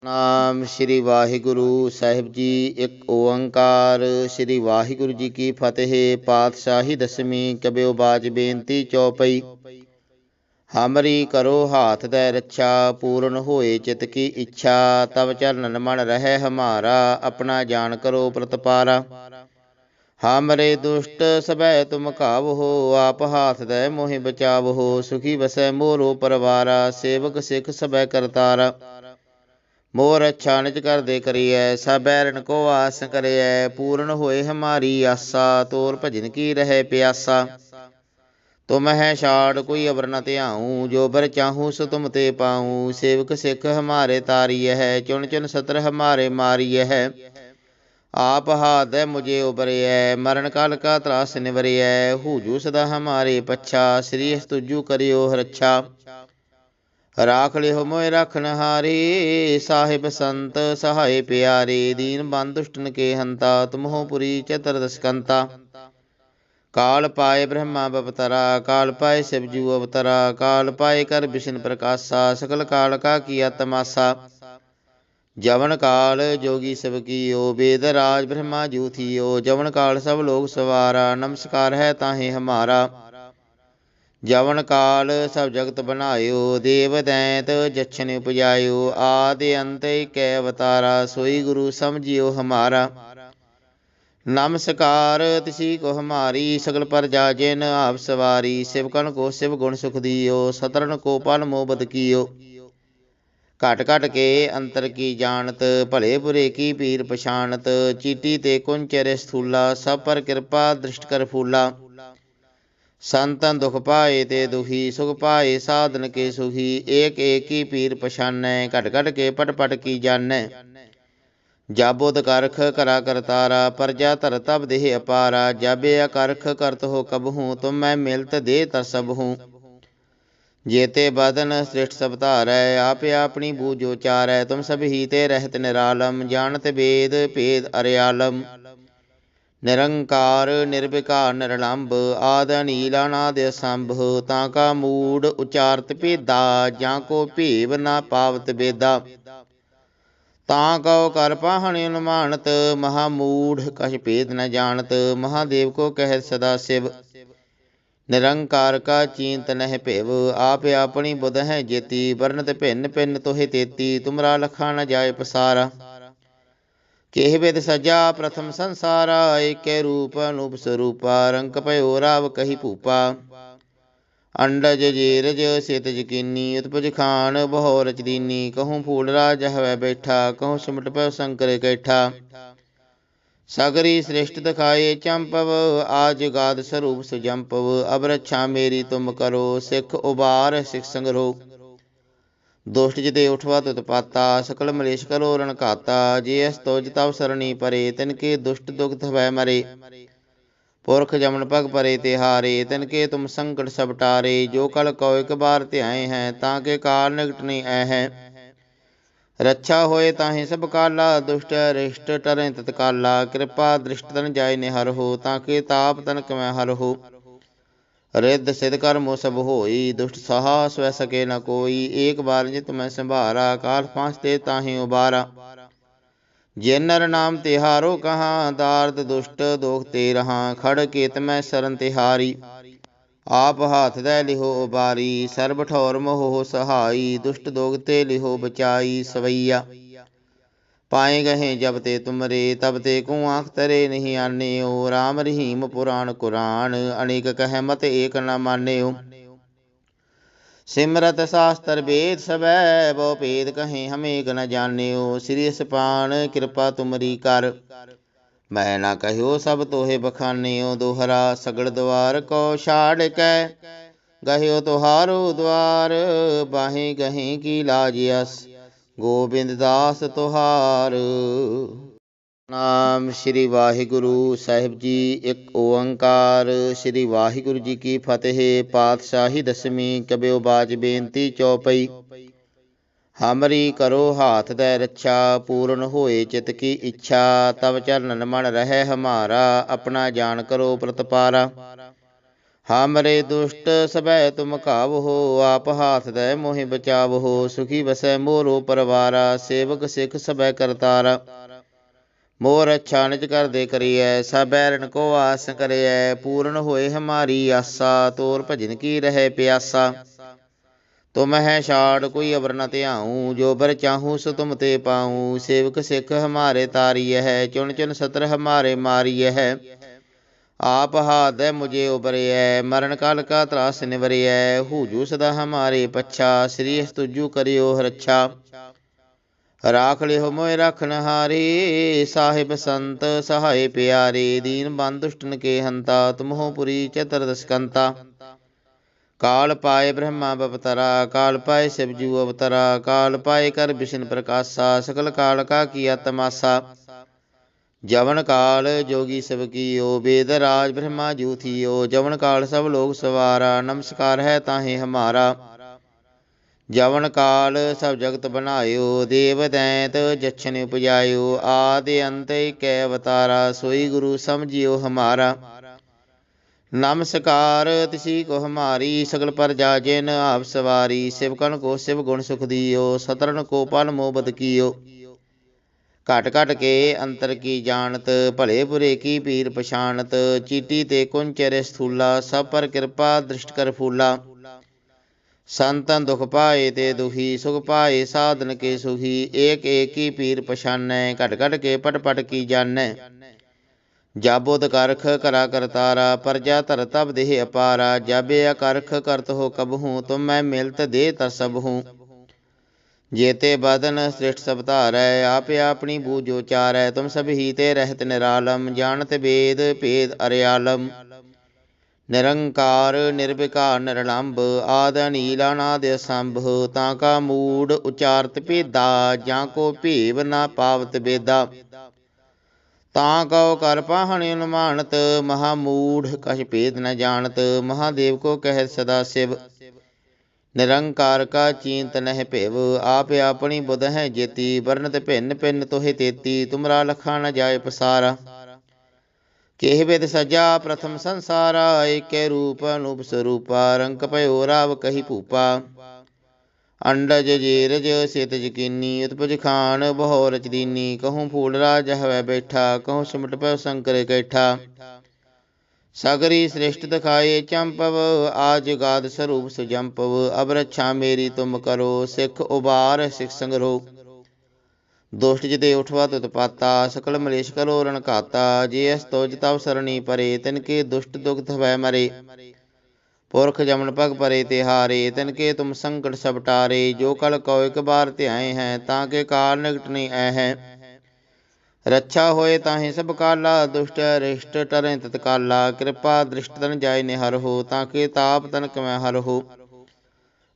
ਨਾਮ ਸ੍ਰੀ ਵਾਹਿਗੁਰੂ ਸਾਹਿਬ ਜੀ। ਇੱਕ ਓੰਕਾਰ। ਸ੍ਰੀ ਵਾਹਿਗੁਰੂ ਜੀ ਕੀ ਫਤਿਹ। ਪਾਤਸ਼ਾਹੀ ਦਸਵੀਂ। ਕਬਿਓ ਬਾਜ ਬੇਨਤੀ ਚੌਪਈ। ਹਮਰੀ ਕਰੋ ਹਾਥ ਦੈ ਰੱਛਾ, ਪੂਰਨ ਹੋਏ ਚਿਤ ਕੀ ਇੱਛਾ। ਤਬ ਚਰਨ ਮਨ ਰਹਿ ਹਮਾਰਾ, ਆਪਣਾ ਜਾਣ ਕਰੋ ਪ੍ਰਤਪਾਰਾ। ਹਮਰੇ ਦੁਸ਼ਟ ਸਭੈ ਤੁਮ ਕਾਵਹੋ, ਆਪ ਹਾਥ ਦੈ ਮੋਹਿ ਬਚਾਵਹੋ। ਸੁਖੀ ਵਸੈ ਮੋਰੋ ਪਰਵਾਰਾ, ਸੇਵਕ ਸਿੱਖ ਸਭੈ ਕਰਤਾਰਾ। ਮੋਰ ਅੱਛਾ ਨਿਜ ਕਰਦੇ ਕਰੀਐ, ਸਭ ਬੈਰਨ ਕੋ ਆਸ ਕਰਿਐ। ਪੂਰਨ ਹੋਏ ਹਮਾਰੀ ਆਸਾ, ਤੋਰ ਭਜਨ ਕੀ ਰਹੇ ਪਿਆਸਾ। ਤੁਮ ਹੈ ਛਾੜ ਕੋਈ ਅਵਰ ਨ ਧਿਆਊ, ਜੋ ਬਰ ਚਾਹੂੰ ਸੋ ਤੁਮ ਤੇ ਪਾਊ। ਸੇਵਕ ਸਿੱਖ ਹਮਾਰੇ ਤਾਰੀਐ, ਚੁਣ ਚੁਣ ਸਤਰ ਹਮਾਰੇ ਮਾਰੀਐ। ਆਪ ਹਾਥ ਦੈ ਮੁਝੇ ਉਬਰਿਐ, ਮਰਨ ਕਾਲ ਕਾ ਤਰਾਸ ਨਿਵਰਿਐ। ਹੂਜੂ ਸਦਾ ਹਮਾਰੇ ਪੱਛਾ, ਸ੍ਰੀ ਤੁਜੂ ਕਰਿਓ ਰੱਛਾ। ਰਾਖ ਲਿਓ ਮੋਇ ਰਾਖਨ ਹਾਰੇ, ਸਾਹਿਬ ਸੰਤ ਸਹਾਏ ਪਿਆਰੇ। ਦੀਨ ਬੰਦ ਦੁਸ਼ਟਨ ਕੇ ਹੰਤਾ, ਤੁਮਹੁ ਪੁਰੀ ਚਤਰ ਦਸਕੰਤਾ। ਕਾਲ ਪਾਏ ਬ੍ਰਹਮਾ ਬਵਤਰਾ, ਕਾਲ ਪਾਏ शिव जू अवतरा। काल पाए कर विष्णु प्रकाशा, सकल काल का किया तमाशा। जवन काल जोगी सब कियो, वेद राज ब्रह्मा जू थियो। जवन काल सब लोग सवारा, नमस्कार है ताहे हमारा। जवन काल सब जगत बनायो, देव दैंत जछन उपजायो। आदि अंत कै अवतारा, सोई गुरु समझियो हमारा। नमस्कार तिसी को हमारी, सकल प्रजा जिन आप सवारी। शिवकन को शिव गुण सुख दियो, सतरन को पल मोह बद कियो। घट घट के अंतर की जानत, भले बुरे की पीर पछानत। चीटी ते कुंचर स्थूला, सब पर कृपा दृष्ट कर फूला। संतन दुख पाए ते दुखी, सुख पाए साधन के सुखी। एक एक की पीर पछानै, घट घट के पट पट की जानै। जाबोद करख करा करतारा, प्रजा धर तब देह अपारा। जाबे अकरख करत हो कबहूँ, तुम मैं मिलत दे तर सबहूँ। जेते बदन श्रेष्ठ सब धारै, आप अपनी बूझो चारै। तुम सब ही ते रहत निरालम, जानत वेद भेद अर्यालम। निरंकार निर्विकार निरलंब, आद अनील अनाद असंभ। ताका मूड उचारत भेदा, जाको भेव ना पावत बेदा। तां कहो कर पाहन अनुमानत, महामूढ़ कछ भेद न जानत। महादेव को कहत सदा शिव, निरंकार का चींत नह भेव। आप अपनी बुध है जेती, वर्णत भिन्न भिन्न तोहि तेती। तुमरा लखा न जाय पसारा, केह विद सजा प्रथम संसारा। एकै रूप अनूप स्वरूपा, रंक भयो राव कही भूपा। अंडज जेरज सेतज कीनी, उत्पज खान बहु रच दीनी। कहूँ फूल राज हवै बैठा, कहूँ सिमट पै शंकर कैठा। सगरी सृष्टि दिखाए चंपव, आज गाद स्वरूप सुजंपव। अब रक्षा मेरी तुम करो, सिख उबार सिख संग्रहो। दुष्ट जिते उठवा उत्पाता, सकल मलेश करो रण घाता। जे अस तुज तब सरणी परे, तिनके दुष्ट दुख भय मरे। पुरख जमन पग परे तिहारे, तिनके तुम संकट सब टारे। जो कल को एक बार ध्याए हैं, ताके काल निकट नहीं आए हैं। रक्षा होए ताहि सब काला, दुष्ट अरिष्ट टरें तत्काला। कृपा दृष्ट तन जाय निहर हो, ताके ताप तनक में हर हो। रिद्ध सिद्ध कर्मो सब होई, दुष्ट सहा स्व सके न कोई। एक बार जित मैं संभारा, काल फांसते ताहि उबारा। जे नर नाम तिहारो कहाँ, दार्द दुष्ट दोख ते रहा। खड़ केत मैं सरन तिहारी, आप हाथ दे लिहो उबारी। सर्ब ठौर मोह सहाई, दुष्ट दोग ते लिहो बचाई। सवैया पाए गहे जब ते तुमरे, तब ते को आँख तरे नहीं आन्यो। राम रहीम पुराण कुरान, अनेक कह मत एक न मान्यो। सिमरत शास्त्र वेद सबै, बहु भेद कहें हम एक न जान्यो। श्री सपान कृपा तुमरी कर, मैं ना कहो सब तोहे बखान्यो। दोहरा सगड़ द्वार को छाड़ कै, गह्यो तुहारो द्वार। बाहें गहें की लाज यस, गोबिंद दास तुहार। नाम श्री वाहिगुरु ਸਾਹਿਬ जी। ਇੱਕ ਓੰਕਾਰ। श्री वाहिगुरु जी की फतेह। पातशाही दसवीं। कबियो बाज बेनती चौपई। हमरी करो हाथ दੈ ਰੱਛਾ, पूर्ण होए चित की इच्छा। तब चरणन मन रहे हमारा, अपना जान करो प्रतपारा। हमरे दुष्ट सबੈ तुम कावहो, आप हाथ दे मोहि बचावहो। सुखी बसै मोरो परवारा, सेवक सिख सबै करतारा। मोर अच्छा निज कर दे करिए, सब बैरन को आस करिए। पूर्ण होए हमारी आसा, तोर भजन की रहे प्यासा। तुम है छाड़ कोई अवर न त्याऊँ, जो बर चाहूँ सो तुम ते पाऊँ। सेवक सिख हमारे तारिय है, चुन चुन सत्र हमारे मारिय है। आप हाथ मुझे उबरिय, मरण काल का त्रास निवरिय। हूजू सदा हमारे पच्छा, श्री तुजू करियो रक्षा। राख लिहो मोय रखनहारे, साहिब संत सहाय प्यारे। दीन बंधु दुष्टन के हंता, तुम हो पुरी चतुर्दश कंता। काल पाए ब्रह्मा बपतरा, काल पाए शिवजू अवतरा। काल पाए कर विष्णु प्रकाशा, सकल काल का किया तमाशा। जवन काल जोगी सब कियो, वेद राज ब्रह्मा जू थियो। जवन काल सब लोग सवारा, नमस्कार है ताहे हमारा। जवन काल सब जगत बनायो, देव दैत जछन उपजायो। आदि अंत कै अवतारा, सोई गुरु समझियो हमारा। नमस्कार तिसी को हमारी, सकल प्रजा जिन आप सवारी। शिवकन को शिव गुण सुख दियो, सतरन को पल मोबद कियो। घट घट के अंतर की जानत, भले बुरे की पीर पछानत। चीटी ते कुंचर स्थूला, सब पर कृपा दृष्ट कर फूला। संतन दुख पाए ते दुखी, सुख पाए साधन के सुखी। एक एक की पीर पछानै, घट घट के पट पट की जानै। जाबोद करख करा करतारा, प्रजा धर तब देह अपारा। जाबे अकरख करत हो कबहूँ, तुम मैं मिलत दे तर सबहूँ। जेते बदन श्रेष्ठ सब धारै, आपे अपनी बूझो चारै। तुम सब ही ते रहत निरालम, जानत वेद भेद अर्यालम। निरंकार निर्विकार निरलंब, आद अनील अनादि असंभ। ताका मूड उचारत भेदा, जाको भेव न पावत बेदा। तां कहो कर पाहन अनुमानत, महामूढ़ कछ भेद न जानत। महादेव को कहत सदा शिव, निरंकार का चींत नह भेव। आप अपनी बुध है जेती, वर्णत भिन्न भिन्न तोहि तेती। तुमरा लखा न जाय पसारा, केह विद सजा प्रथम संसारा। एक रूप अनूप स्वरूपा, रंक भयो राव कही भूपा। अंडज जेरज सेतज कीनी, उत्पज खान बहु रच दीनी। कहूँ फूल राज हवै बैठा, कहूँ सिमट पै शंकर कैठा। सगरी सृष्टि दिखाए चंपव, आज गाद स्वरूप सुजंपव। अब रक्षा मेरी तुम करो, सिख उबार सिख संगरो। दुष्ट जिते उठवा तुतपाता, सकल मलेश करो रण घाता। जे अस तो जिताव सरणी परे, तिनके दुष्ट दुख भय मरे। पुरख जमन पग परे तिहारे, तिनके तुम संकट सब टारे। जो कल को एक बार ध्याए हैं, ताके काल निकट नहीं आए हैं। रक्षा होए ताहि सब काला, दुष्ट अरिष्ट टरें तत्काला। कृपा दृष्ट तन जाय निहर हो, ताके ताप तनक में हर हो।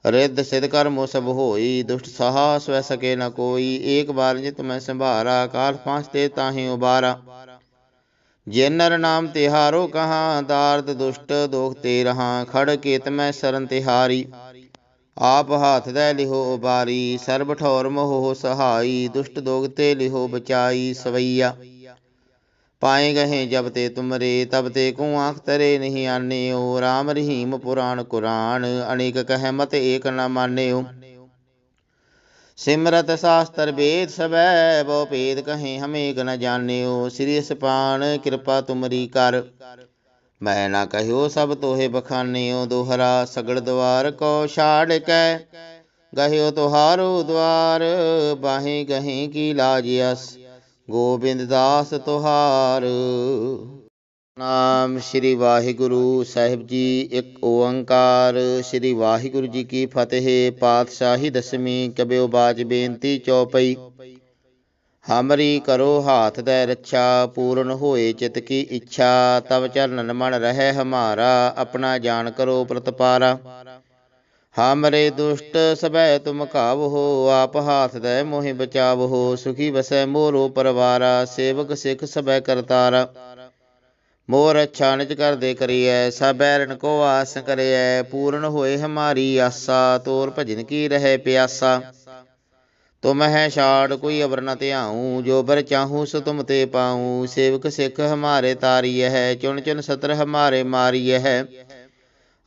रिद्ध सिद्ध कर्मो सब होई, दुष्ट सहा स्व सके न कोई। एक बार जित मैं संभारा, काल फांसते ताहि उबारा। जिन नर नाम तिहारो कहाँ, दार्द दुष्ट दोख ते रहा। खड़ केत में शरण तिहारी, आप हाथ दे लिहो उबारी। सर्ब ठौर मोह सहाई, दुष्ट दोग ते लिहो बचाई। सवैया पाए गहे जब ते तुमरे, तब ते को आँख तरे नहीं आने हो। राम रहीम पुराण कुरान, अनेक कह मत एक न माने हो। सिमरत शास्त्र वेद सबै, बहु भेद कहें हम एक न जाने हो। श्री सपान कृपा तुमरी कर, मैं ना कहो सब तोहे बखानियो। दोहरा सगड़ द्वार को छाड़ कै, गहियो तुहारो द्वार। बाहें गहें की लाज यस, गोबिंद दास तुहार। नाम श्री वाहिगुरु साहिब जी। एक ओंकार। श्री वाहिगुरु जी की फतेह। पातशाही दसवीं। कबियो बाज बेनती चौपई। हमरी करो हाथ दे रक्षा, पूर्ण होए चित की इच्छा। तब चरणन मन रहे हमारा, अपना जान करो प्रतपारा। हमरे दुष्ट सबै तुम कावहो, आप हाथ दे मोहि बचावहो। सुखी बसै मोरो परवारा, सेवक सिख सबै करतारा। मोर अच्छा निज कर दे करिए, सब बैरन को आस करिए। पूर्ण होए हमारी आसा, तोर भजन की रहे प्यासा। तुम है छाड़ कोई अवर न त्याऊँ, जो बर चाहूँ सो तुम ते पाऊँ। सेवक सिख हमारे तारिय है, चुन चुन सत्र हमारे मारिय है।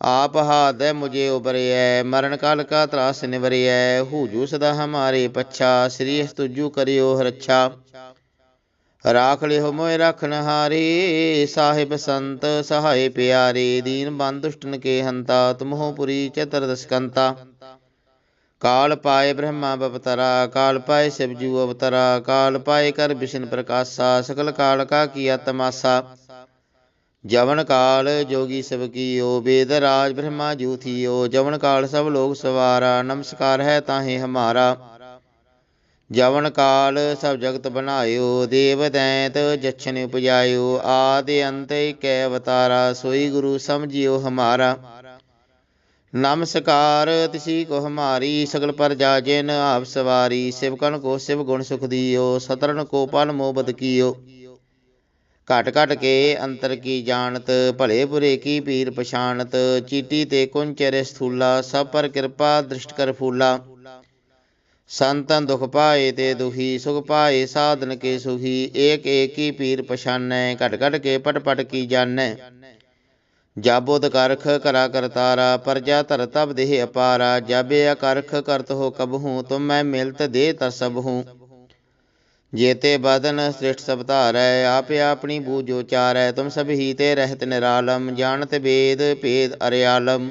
आप हाथ मुझे उबरिय, मरण काल का त्रास निवरिय। हूजू सदा हमारे पच्छा, श्री तुजू करियो रक्षा। राख लिहो मोय रखन हारे, साहिब संत सहाय प्यारे। दीन बंधु दुष्टन के हंता, तुम हो पुरी चतुर्दश कंता। काल पाए ब्रह्मा बपतरा, काल पाए शिवजू अवतरा। काल पाए कर विष्णु प्रकाशा, सकल काल का किया तमाशा। जवन काल जोगी सब कियो, वेद राज ब्रह्मा जू थियो। जवन काल सब लोग सवारा, नमस्कार है ताहे हमारा। जवन काल सब जगत बनायो, देव दैत जछन उपजायो। आदि अंत कै अवतारा, सोई गुरु समझियो हमारा। नमस्कार तिसी को हमारी, सकल प्रजा जिन आप सवारी। शिवकन को शिव गुण सुख दियो, सतरन को पल मोबद कियो। घट घट के अंतर की जानत, भले बुरे की पीर पछानत। चीटी ते कुंचर स्थूला, सब पर कृपा दृष्ट कर फूला। संतन दुख पाए ते दुखी, सुख पाए साधन के सुखी। एक एक की पीर पछानै, घट घट के पट पट की जानै। जाबोद करख करा करतारा, प्रजा धर तब देह अपारा। जाबे अकरख करत हो कबहूँ, तुम मैं मिलत दे तर सब हूँ। जेते बदन श्रेष्ठ सब धारै, आप अपनी बूझो चारै। तुम सब ही ते रहत निरालम, जानत वेद भेद अरियालम।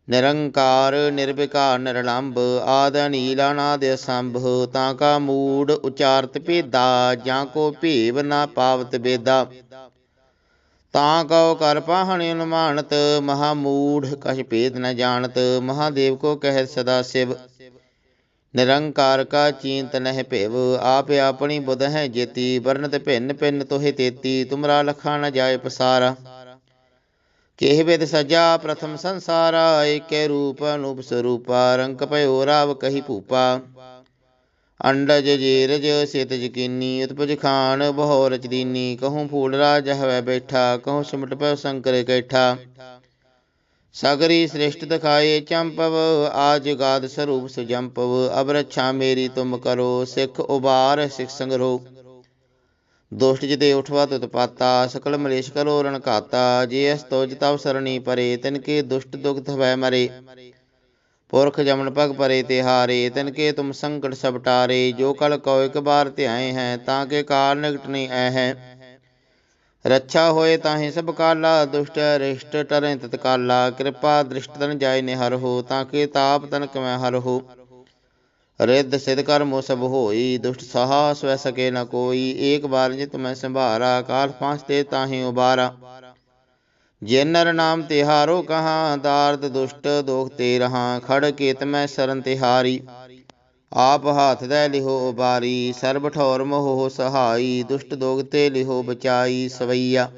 निरंकार निर्विकार निरलंब, आदि नील अनादि असंभ। ताका मूड उचारत भेदा, जाको भेव न पावत बेदा। ताकौ कर पाहन अनुमानत, महामूढ़ कछ भेद न जानत। महादेव को कहत सदा शिव, निरंकार का चींत नह भेव। आप अपनी बुध है जेती, वर्णत भिन्न भिन्न तोहि तेती। तुमरा लखा न जाय पसारा, केह विद सजा प्रथम संसारा। एक रूप अनूप स्वरूपा, रंक पयो राव कही भूपा। अंडज जेरज सेतज कीनी, उत्पज खान बहु रच दीनी। कहूँ फूल राज हवै बैठा, कहूँ सिमट पय शंकर कैठा। सगरी श्रेष्ठ दिखाए चंपव, आज गाद स्वरूप सुजंपव। अब रक्षा मेरी तुम करो, सिख उबार सिख संग्रहो। दुष्ट जिते उठवा उत्पाता, सकल मलेश करो रण घाता। जे अस तोज तव सरणी परे, तिनके दुष्ट दुख भय मरे। पुरख जमन पग परे तिहारे, तिनके तुम संकट सब टारे। जो कल को एक बार ध्याए हैं, ताके काल निकट नहीं आए हैं। रक्षा होए ताहि सब काला, दुष्ट अरिष्ट टरें तत्काला। कृपा दृष्ट तन जाय निहर हो, ताके ताप तनक में हर हो। रिद्ध सिद्ध कर्म सब होई, दुष्ट सहा स्व सके न कोई। एक बार जित मैं संभारा, काल फांसते ताहि उबारा। जिन नर नाम तिहारो कहाँ, दार्द दुष्ट दोख ते रहा। खड़ केत मैं सरन तिहारी, आप हाथ दे लिहो उबारी। सर्ब ठौर मोह सहाई, दुष्ट दोग ते लिहो बचाई। सवैया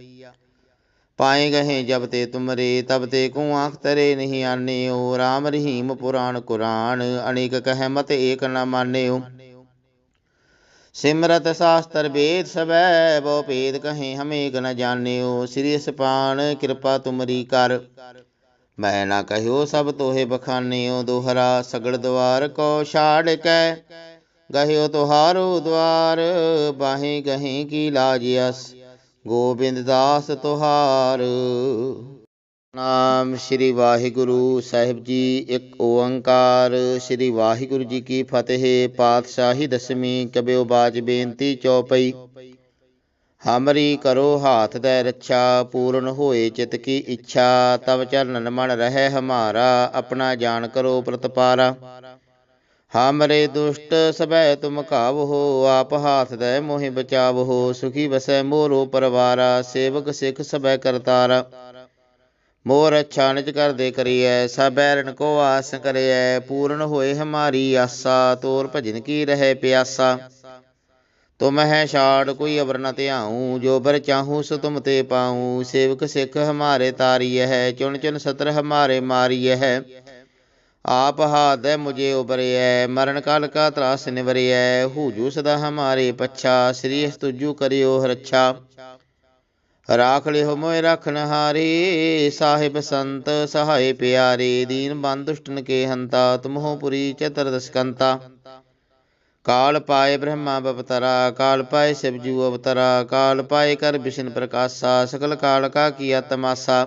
पाए गहे जब ते तुमरे, तब ते को आँख तरे नहीं आन्यो। राम रहीम पुराण कुरान, अनेक कह मत एक न मान्यो। सिमरत शास्त्र वेद सबै, बहु भेद कहें हम एक न जान्यो। श्री सपान कृपा तुमरी कर, मैं न कहो सब तोहे बखान्यो। दोहरा सगड़ द्वार को छाड़ कै, गह्यो तुहारो द्वार। बाहें गहें की लाज यस, गोबिंद दास तुहार। नाम श्री वाहिगुरु साहिब जी। एक ओंकार। श्री वाहिगुरु जी की फतेह। पातशाही दसवीं। कबियो बाज बेनती चौपई। हमरी करो हाथ दे रक्षा, पूर्ण होए चित की इच्छा। तब चरणन मन रहे हमारा, अपना जान करो प्रतपारा। हमरे दुष्ट सबै तुम कावहो, आप हाथ दे मोहि बचावहो। सुखी बसै मोरो परवारा, सेवक सिख सबै करतारा। मोर अच्छा निज कर दे करिए, सब बैरन को आस करिए। पूर्ण होए हमारी आसा, तोर भजन की रहे प्यासा। तुम है छाड़ कोई अवर न त्याऊँ, जो बर चाहूँ सो तुम ते पाऊँ। सेवक सिख हमारे तारिय है, चुन चुन सतर हमारे मारिय है। आप हाथ मुझे उबरिय, मरण काल का त्रास निवरिय। हूजू सदा हमारे पच्छा, श्री तुजू करियो रक्षा। राख लिहो मोय रखन हारे, साहिब संत सहाय प्यारे। दीन बंधु दुष्टन के हंता, तुम हो पुरी चतुर्दश कंता। काल पाए ब्रह्मा बपतरा, काल पाए शिवजू अवतरा। काल पाए कर विष्णु प्रकाशा, सकल काल का किया तमाशा।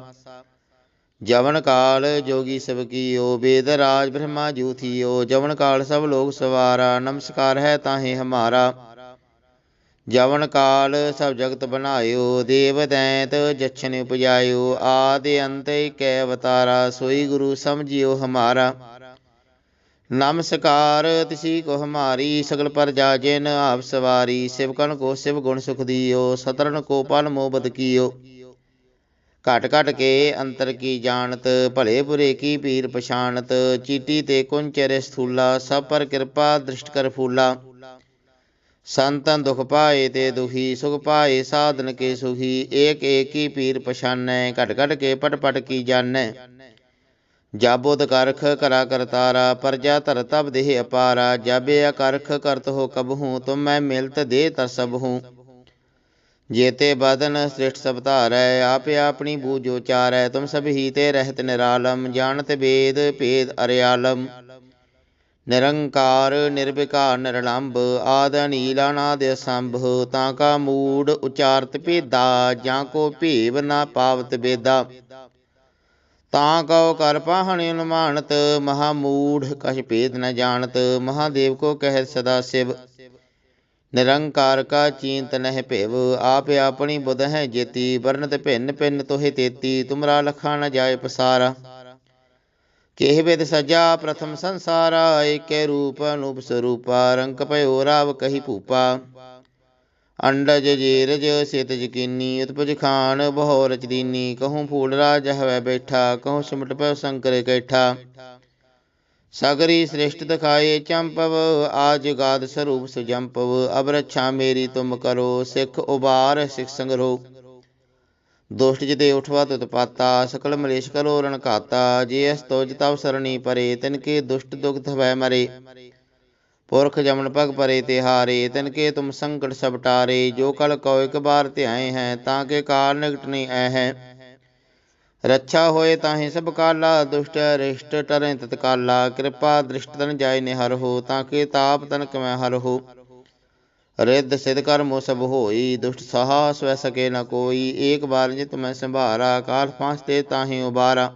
जवन काल जोगी सब कीयो, वेद राज ब्रह्मा जू थियो। जवन काल सब लोग सवारा, नमस्कार है ताहे हमारा। जवन काल सब जगत बनायो, देव दैत जछन उपजायो। आदि अंत कै अवतारा, सोई गुरु समझियो हमारा। नमस्कार तिसी को हमारी, सगल प्रजा जिन आप सवारी। शिवकन को शिव गुण सुख दियो, सतरन को पल मोबद कियो। घट घट के अंतर की जानत, भले बुरे की पीर पछानत। चीटी ते कुंचर स्थूला, सब पर कृपा दृष्ट कर फूला। संतन दुख पाए ते दुखी, सुख पाए साधन के सुखी। एक एक की पीर पछानै, घट घट के पट पट की जानै। जाबोद करख करा करतारा, प्रजा धर तब देह अपारा। जाबे अकरख करत हो कबहूँ, तुम मैं मिलत दे तर सब हूँ। जेते बदन श्रेष्ठ सब धारै, आप अपनी बूझो चारै। तुम सब ही ते रहत निरालम, जानत वेद भेद अर्यालम। निरंकार निर्विकार निरलंब, आद अनील अनादि असंभ। ताका मूड उचारत भेदा, जाको भेव न पावत बेदा। तां कहो कर पाहन अनुमानत, महामूढ़ कछ भेद न जानत। महादेव को कहत सदा शिव, निरंकार का चींत नह भेव। आप अपनी बुध है जेती, वर्णत भिन्न भिन्न तोहे तेती। तुमरा लखा न जाय पसारा, केह विद सजा प्रथम संसारा। एक रूप अनूप स्वरूपा, रंक पयो राव कही भूपा। अंडज जेरज सेतज कीनी, उत्पज खान बहु रच दीनी। कहूँ फूल राज हवै बैठा, कहूँ सिमट पय शंकर कैठा। सगरी श्रेष्ठ दिखाए चंपव, आज गाद स्वरूप सुजंपव। अब रक्षा मेरी तुम करो, सिख उबार सिख संगरो। दुष्ट जिते उठवा तुत पाता, सकल मलेश करो रण घाता। जे अस्तो तव सरणी परे, तिनके दुष्ट दुख भय मरे। पुरख जमन पग परे तिहारे, तिनके तुम संकट सब टारे। जो कल को एक बार ध्याए हैं, ताके काल निकट नहीं आए हैं। रक्षा होए ताहि सब काला, दुष्ट अरिष्ट टरें तत्काला। कृपा दृष्ट तन जाय निहर हो, ताके ताप तनक में हर हो। रिद्ध सिद्ध कर्मो सब होई, दुष्ट सहा स्व सके न कोई। एक बार जित मैं संभारा, काल फांसते ताहि उबारा।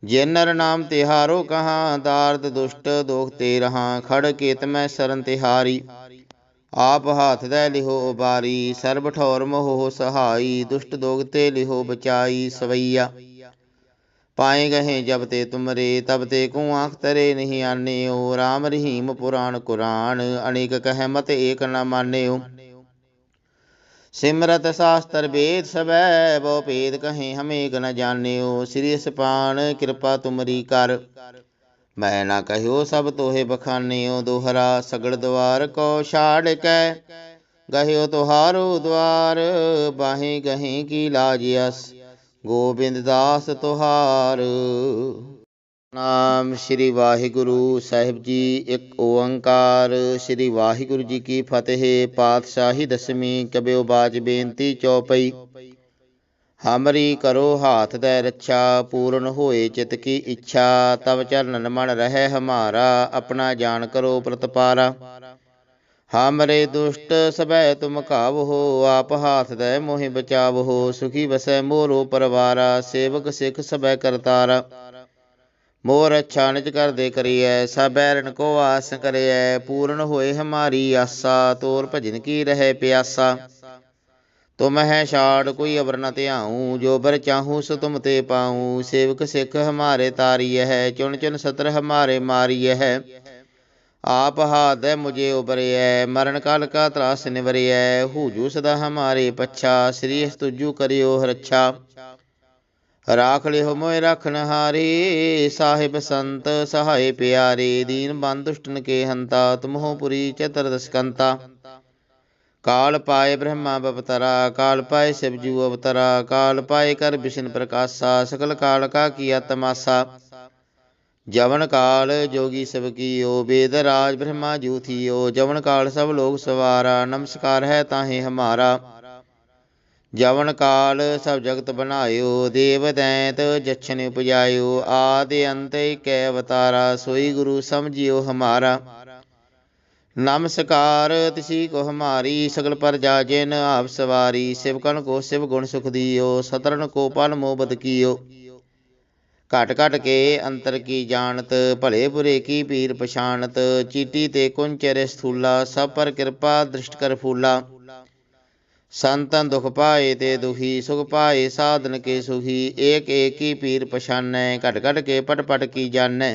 जिन नर नाम तिहारो कहाँ, दार्द दुष्ट दोख ते रहा। खड़ केत में शरण तिहारी, आप हाथ दे लिहो उबारी। सर्ब ठौर मोह सहाई, दुष्ट दोग ते लिहो बचाई। सवैया पाए गहे जब ते तुमरे, तब ते को आँख तरे नहीं आने हो। राम रहीम पुराण कुरान, अनेक कह मत एक न माने हो। सिमरत शास्त्र वेद सबै, बहु भेद कहें हम एक न जाने हो। श्री सपान कृपा तुमरी कर, मैं ना कहो सब तोहे बखानियो। दोहरा सगड़ द्वार को छाड़ कै, गहियो तुहारो द्वार। बाहें गहें की लाज यस, गोबिंद दास तुहार। नाम श्री वाहिगुरु साहिब जी। एक ओंकार। श्री वाहिगुरु जी की फतेह। पातशाही दसवीं। कबियो बाज बेनती चौपई। हमरी करो हाथ दे रक्षा, पूर्ण होए चित की इच्छा। तब चरणन मन रहे हमारा, अपना जान करो प्रतपारा। हमरे दुष्ट सबै तुम कावहो, आप हाथ दे मोहि बचावहो। सुखी बसै मोरो परवारा, सेवक सिख सबै करतारा। मोर अच्छा निज कर दे करिए, सब बैरन को आस करिए। पूर्ण होए हमारी आसा, तोर भजन की रहे प्यासा। तुम है छाड़ कोई अबर न त्याऊँ, जो बर चाहूँ सो तुम ते पाऊँ। सेवक सिख हमारे तारिय है, चुन चुन सत्र हमारे मारिय है। आप हाथ मुझे उबरिय, मरण काल का त्रास निवरिय। हूजू सदा हमारे पच्छा, श्री तुजू करियो रक्षा। राख लिहो मोय रखन हारे, साहिब संत सहाय प्यारे। दीन बंद दुष्टन के हंता, तुम हो पुरी चतुर्दश कंता। काल पाए ब्रह्मा बपतरा, काल पाए शिवजू अवतरा। काल पाए कर विष्णु प्रकाशा, सकल काल का किया तमाशा। जवन काल जोगी सब कीयो, वेद राज ब्रह्मा जू थियो। जवन काल सब लोग सवारा, नमस्कार है ताहे हमारा। जवन काल सब जगत बनायो, देव दैत जछन उपजायो। आदि अंत कै अवतारा, सोई गुरु समझियो हमारा। नमस्कार तिसी को हमारी, सकल प्रजा जिन आप सवारी। शिवकन को शिव गुण सुख दियो, सतरन को पल मोबद कियो। घट घट के अंतर की जानत, भले बुरे की पीर पछानत। चीटी ते कुंचर स्थूला, सब पर कृपा दृष्ट कर फूला। संतन दुख पाए ते दुखी, सुख पाए साधन के सुखी। एक एक की पीर पछानै, घट घट के पट पट की जानै।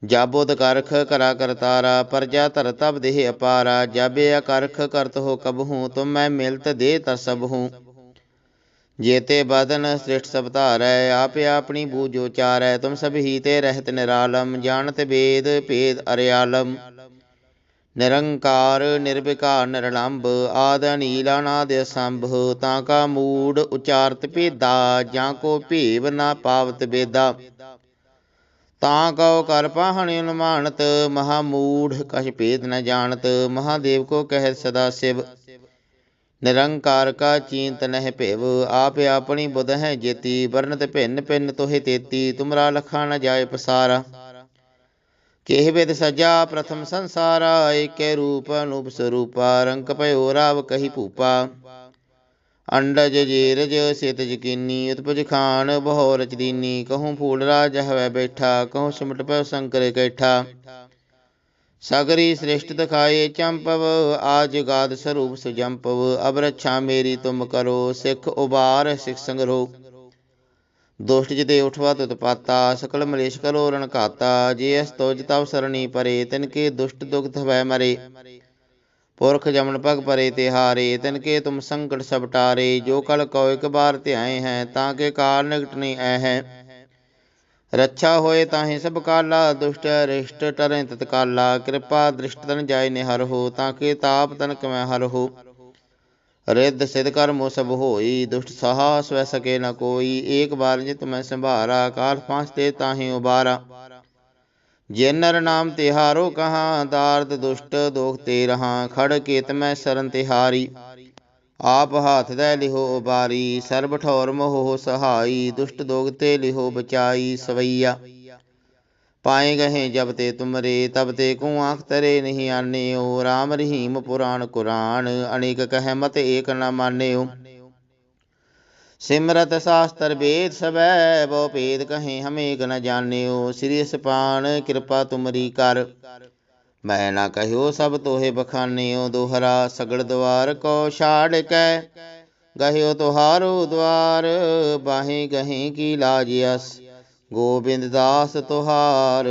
जाबोद करख करा करतारा, प्रजा धर तब देह अपारा। जाबे अकरख करत हो कबहूँ, तुम मैं मिलत दे तर सब हूँ। जेते बदन श्रेष्ठ सब धारै, आपे अपनी बूझो चारै। तुम सब ही ते रहत निरालम, जानत वेद भेद अर्यालम। निरंकार निर्विकार निरलंब, आद अनील अनाद असंभ। ताका मूड उचारत भेदा, जाको भेव न पावत बेदा। तां कहो कर पाहन अनुमानत, महामूढ़ कछ भेद न जानत। महादेव को कहत सदा शिव, निरंकार का चींत नह भेव। आप अपनी बुध है जेती, वर्णत भिन्न भिन्न तोहि तेती। तुमरा लखा न जाय पसारा, केह विद सजा प्रथम संसारा। एक रूप अनूप स्वरूपा, रंक भयो राव कही भूपा। अंडज जेरज सेतज कीनी, उत्पज खान बहु रच दीनी। कहूँ फूल राज हवै बैठा, कहूँ सिमट पै शंकर कैठा। सगरी श्रेष्ठ दिखाए चंपव, आज गाद स्वरूप सुजंपव। अब रक्षा मेरी तुम करो, सिख उबार सिख संग्रहो। दुष्ट जिते उठवा तुत पाता, सकल मलेश करो रण घाता। जे अस तुज तव सरणी परे, तिनके दुष्ट दुख भय मरे। पुरख जमन पग परे तिहारे, तिनके तुम संकट सब टारे। जो कल कौ एक बार ध्याए हैं, ताके काल निकट नहीं आए हैं। रक्षा होए ताहि सब काला, दुष्ट अरिष्ट टरें तत्काला। कृपा दृष्ट तन जाय निहर हो, ताके ताप तनक में हर हो। रिद्ध सिद्ध कर्मो सब होई, दुष्ट साहस वह सके न कोई। एक बार जित मैं संभारा, काल फांसते ताहि उबारा। जे नर नाम तिहारो कहाँ, दार्द दुष्ट दोख ते रहा। खड़ केत में शरण तिहारी, आप हाथ दै लिहो उबारी। सर्ब ठौर मोह सहाई, दुष्ट दोगते लिहो बचाई। सवैया पाए गहे जब ते तुमरे, तब ते को आँख तरे नहीं आन्यो। राम रहीम पुराण कुरान, अनेक कह मत एक न मान्यो। सिमरत शास्त्र वेद सबै, बहु भेद कहें हम एक न जान्यो। श्री सपान कृपा तुमरी कर, मैं ना कहो सब तोहे बखान्यो। दोहरा सगड़ द्वार को छाड़ कै, गह्यो तुहारो द्वार। बाहें गहें की लाज यस, गोविंद दास तुहार।